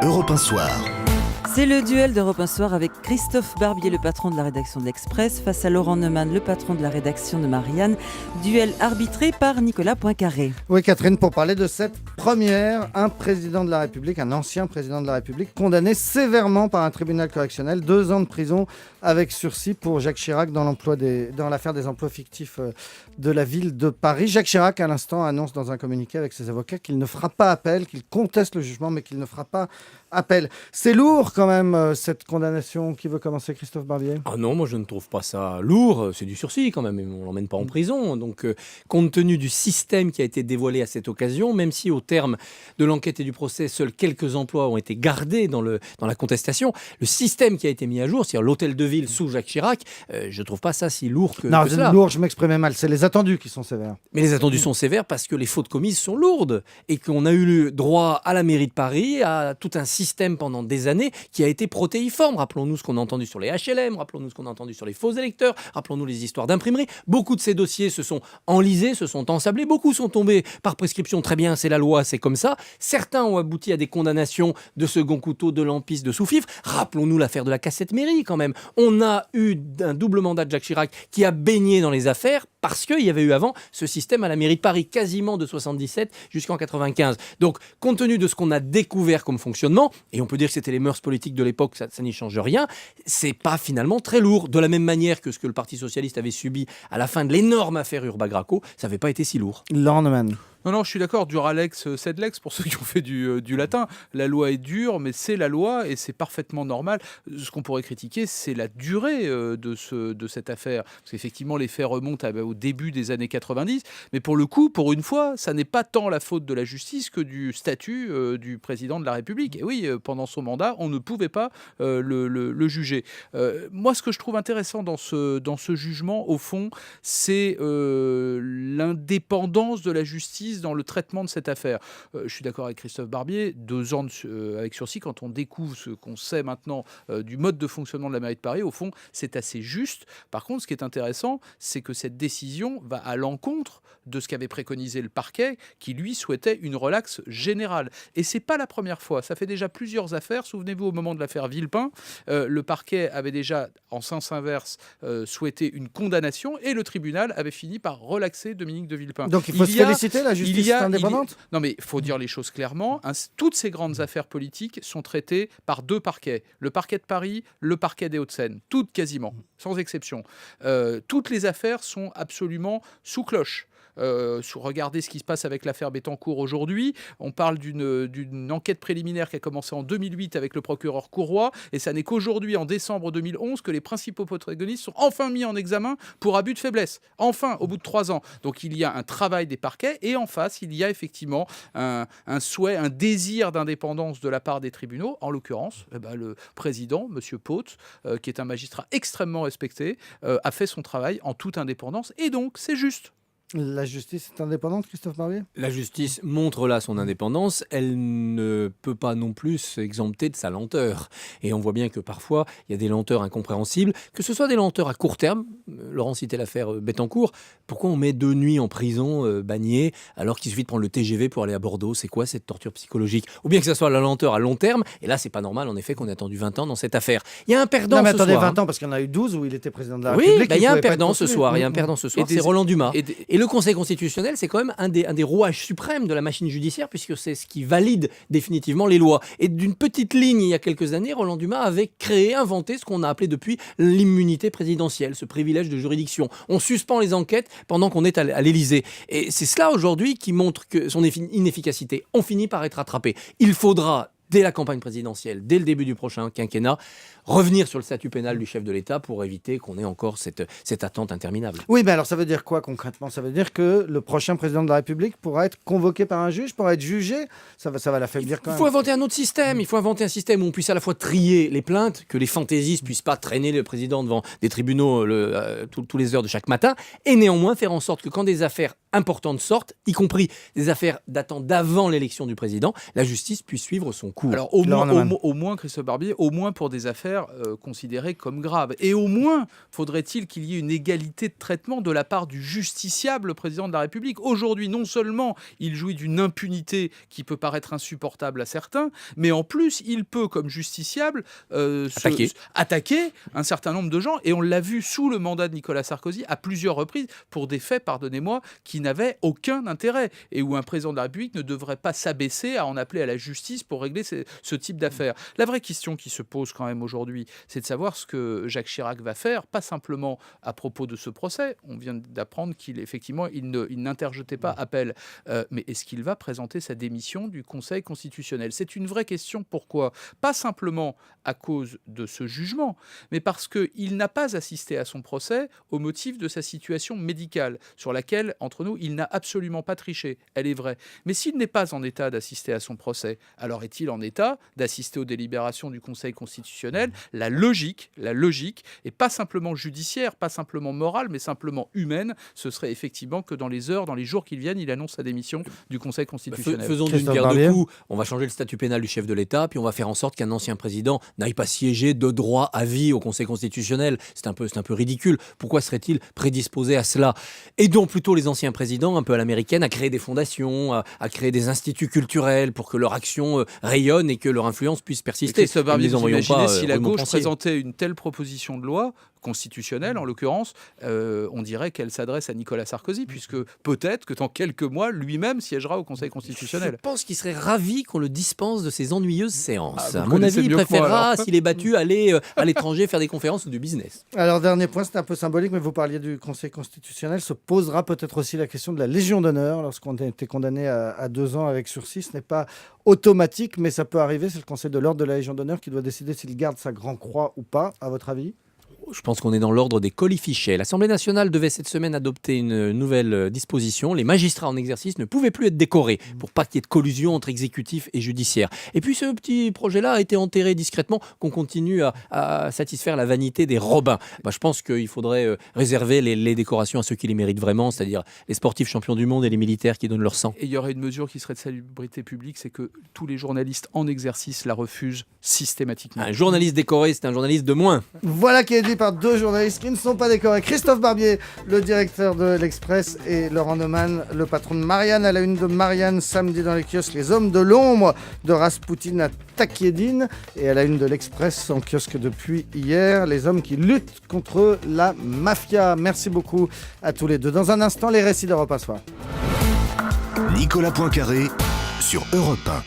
Europe 1 Soir. C'est le duel d'Europe 1 Soir avec Christophe Barbier, le patron de la rédaction de l'Express, face à Laurent Neumann, le patron de la rédaction de Marianne. Duel arbitré par Nicolas Poincaré. Oui, Catherine, pour parler de cette première, un président de la République, un ancien président de la République, condamné sévèrement par un tribunal correctionnel, 2 ans de prison avec sursis pour Jacques Chirac dans l'affaire des emplois fictifs de la ville de Paris. Jacques Chirac, à l'instant, annonce dans un communiqué avec ses avocats qu'il ne fera pas appel, qu'il conteste le jugement, mais qu'il ne fera pas appel. C'est lourd quand même, cette condamnation. Qui veut commencer, Christophe Barbier ? Ah non, moi je ne trouve pas ça lourd, c'est du sursis quand même, on ne l'emmène pas en prison. Donc compte tenu du système qui a été dévoilé à cette occasion, même si au terme de l'enquête et du procès, seuls quelques emplois ont été gardés dans la contestation, le système qui a été mis à jour, c'est-à-dire l'hôtel de ville sous Jacques Chirac, je ne trouve pas ça si lourd que non, cela. Lourd, je m'exprimais mal, c'est les attendus qui sont sévères. Mais les attendus sont sévères parce que les fautes commises sont lourdes et qu'on a eu droit à la mairie de Paris, à tout un système pendant des années qui a été protéiforme. Rappelons-nous ce qu'on a entendu sur les HLM, rappelons-nous ce qu'on a entendu sur les faux électeurs, rappelons-nous les histoires d'imprimerie. Beaucoup de ces dossiers se sont enlisés, se sont ensablés, beaucoup sont tombés par prescription. Très bien, c'est la loi, c'est comme ça. Certains ont abouti à des condamnations de second couteau, de lampiste, de sous-fifre. Rappelons-nous l'affaire de la cassette mairie quand même. On a eu un double mandat de Jacques Chirac qui a baigné dans les affaires parce qu'il y avait eu avant ce système à la mairie de Paris, quasiment de 77 jusqu'en 95. Donc, compte tenu de ce qu'on a découvert comme fonctionnement, et on peut dire que c'était les mœurs politiques de l'époque, ça n'y change rien, c'est pas finalement très lourd. De la même manière que ce que le Parti Socialiste avait subi à la fin de l'énorme affaire Urbac-Graco, ça n'avait pas été si lourd. Laurent Neumann. Non, je suis d'accord, dur Alex, sed lex, pour ceux qui ont fait du latin. La loi est dure, mais c'est la loi et c'est parfaitement normal. Ce qu'on pourrait critiquer, c'est la durée de cette affaire. Parce qu'effectivement, les faits remontent au début des années 90. Mais pour le coup, pour une fois, ça n'est pas tant la faute de la justice que du statut du président de la République. Et oui, pendant son mandat, on ne pouvait pas le juger. Moi, ce que je trouve intéressant dans ce jugement, au fond, c'est l'indépendance de la justice dans le traitement de cette affaire. Je suis d'accord avec Christophe Barbier, 2 ans avec sursis, quand on découvre ce qu'on sait maintenant du mode de fonctionnement de la mairie de Paris, au fond, c'est assez juste. Par contre, ce qui est intéressant, c'est que cette décision va à l'encontre de ce qu'avait préconisé le parquet, qui lui souhaitait une relaxe générale. Et c'est pas la première fois. Ça fait déjà plusieurs affaires. Souvenez-vous, au moment de l'affaire Villepin, le parquet avait déjà, en sens inverse, souhaité une condamnation et le tribunal avait fini par relaxer Dominique de Villepin. Donc il faut se féliciter, la justice indépendante ? Non, mais il faut dire les choses clairement. Toutes ces grandes affaires politiques sont traitées par 2 parquets. Le parquet de Paris, le parquet des Hauts-de-Seine. Toutes quasiment, sans exception. Toutes les affaires sont absolument sous cloche. Regardez ce qui se passe avec l'affaire Bettencourt aujourd'hui. On parle d'une enquête préliminaire qui a commencé en 2008 avec le procureur Courroy, et ça n'est qu'aujourd'hui, en décembre 2011, que les principaux protagonistes sont enfin mis en examen pour abus de faiblesse. Enfin, au bout de 3 ans. Donc il y a un travail des parquets, et en face, il y a effectivement un souhait, un désir d'indépendance de la part des tribunaux. En l'occurrence, le président, M. Pôte, qui est un magistrat extrêmement respecté, a fait son travail en toute indépendance, et donc c'est juste. La justice est indépendante, Christophe Barbier ? La justice montre là son indépendance, elle ne peut pas non plus s'exempter de sa lenteur. Et on voit bien que parfois, il y a des lenteurs incompréhensibles, que ce soit des lenteurs à court terme. Laurent citait l'affaire Bettencourt. Pourquoi on met 2 nuits en prison bagné alors qu'il suffit de prendre le TGV pour aller à Bordeaux ? C'est quoi cette torture psychologique ? Ou bien que ce soit la lenteur à long terme, et là c'est pas normal en effet qu'on ait attendu 20 ans dans cette affaire. Il y a un perdant ce soir. 20 ans parce qu'il y en a eu 12 où il était président de la oui, République. Il y a un perdant ce soir, c'est Roland Dumas. Et le Conseil constitutionnel, c'est quand même un des rouages suprêmes de la machine judiciaire, puisque c'est ce qui valide définitivement les lois. Et d'une petite ligne, il y a quelques années, Roland Dumas avait inventé ce qu'on a appelé depuis l'immunité présidentielle, ce privilège de juridiction. On suspend les enquêtes pendant qu'on est à l'Élysée. Et c'est cela aujourd'hui qui montre que son inefficacité. On finit par être rattrapé. Il faudra, dès la campagne présidentielle, dès le début du prochain quinquennat, revenir sur le statut pénal du chef de l'État pour éviter qu'on ait encore cette attente interminable. Oui, mais alors ça veut dire quoi concrètement ? Ça veut dire que le prochain président de la République pourra être convoqué par un juge, pourra être jugé ? Ça va l'affaiblir quand même. Il faut inventer un autre système. Il faut inventer un système où on puisse à la fois trier les plaintes, que les fantaisistes ne puissent pas traîner le président devant des tribunaux tous les heures de chaque matin, et néanmoins faire en sorte que quand des affaires importantes sortent, y compris des affaires datant d'avant l'élection du président, la justice puisse suivre son cours. Alors au moins, Christophe Barbier, au moins pour des affaires considérées comme graves. Et au moins, faudrait-il qu'il y ait une égalité de traitement de la part du justiciable président de la République. Aujourd'hui, non seulement il jouit d'une impunité qui peut paraître insupportable à certains, mais en plus, il peut, comme justiciable, attaquer un certain nombre de gens. Et on l'a vu sous le mandat de Nicolas Sarkozy à plusieurs reprises pour des faits, pardonnez-moi, qui n'avaient aucun intérêt et où un président de la République ne devrait pas s'abaisser à en appeler à la justice pour régler ce type d'affaires. La vraie question qui se pose quand même aujourd'hui, c'est de savoir ce que Jacques Chirac va faire, pas simplement à propos de ce procès. On vient d'apprendre qu'il effectivement il n'interjetait pas appel, mais est-ce qu'il va présenter sa démission du Conseil constitutionnel? C'est une vraie question. Pourquoi? Pas simplement à cause de ce jugement, mais parce qu'il n'a pas assisté à son procès au motif de sa situation médicale, sur laquelle, entre nous, il n'a absolument pas triché. Elle est vraie. Mais s'il n'est pas en état d'assister à son procès, alors est-il en état d'assister aux délibérations du Conseil constitutionnel? La logique, et pas simplement judiciaire, pas simplement morale, mais simplement humaine, ce serait effectivement que dans les heures, dans les jours qui viennent, il annonce sa démission du Conseil constitutionnel. Faisons d'une pierre deux coups. On va changer le statut pénal du chef de l'État, puis on va faire en sorte qu'un ancien président n'aille pas siéger de droit à vie au Conseil constitutionnel. C'est un peu ridicule. Pourquoi serait-il prédisposé à cela? Aidons plutôt les anciens présidents, un peu à l'américaine, à créer des fondations, à créer des instituts culturels pour que leur action rayonne et que leur influence puisse persister. Christophe Barbier, vous imaginez si la gauche pensier. présentait une telle proposition de loi constitutionnelle, en l'occurrence, on dirait qu'elle s'adresse à Nicolas Sarkozy, puisque peut-être que dans quelques mois, lui-même siégera au Conseil constitutionnel. Je pense qu'il serait ravi qu'on le dispense de ces ennuyeuses séances. À mon connaissez avis, il mieux que moi, préférera, alors. s'il est battu, aller à l'étranger faire des conférences ou du business. Alors, dernier point, c'est un peu symbolique, mais vous parliez du Conseil constitutionnel. Se posera peut-être aussi la question de la Légion d'honneur lorsqu'on a été condamné à 2 ans avec sursis. Ce n'est pas automatique, mais ça peut arriver. C'est le Conseil de l'ordre de la Légion d'honneur qui doit décider s'il garde sa Grand Croix ou pas, à votre avis? Je pense qu'on est dans l'ordre des colifichets. L'Assemblée nationale devait cette semaine adopter une nouvelle disposition. Les magistrats en exercice ne pouvaient plus être décorés pour pas qu'il y ait de collusion entre exécutif et judiciaire. Et puis ce petit projet-là a été enterré discrètement, qu'on continue à satisfaire la vanité des robins. Je pense qu'il faudrait réserver les décorations à ceux qui les méritent vraiment, c'est-à-dire les sportifs champions du monde et les militaires qui donnent leur sang. Et il y aurait une mesure qui serait de salubrité publique, c'est que tous les journalistes en exercice la refusent systématiquement. Un journaliste décoré, c'est un journaliste de moins. Voilà qui est dit par 2 journalistes qui ne sont pas décorés. Christophe Barbier, le directeur de l'Express, et Laurent Neumann, le patron de Marianne. À la une de Marianne, samedi dans les kiosques, les hommes de l'ombre de Raspoutine à Takiedine. Et à la une de l'Express, en kiosque depuis hier, les hommes qui luttent contre la mafia. Merci beaucoup à tous les deux. Dans un instant, les récits d'Europe 1 Soir. Nicolas Poincaré sur Europe 1.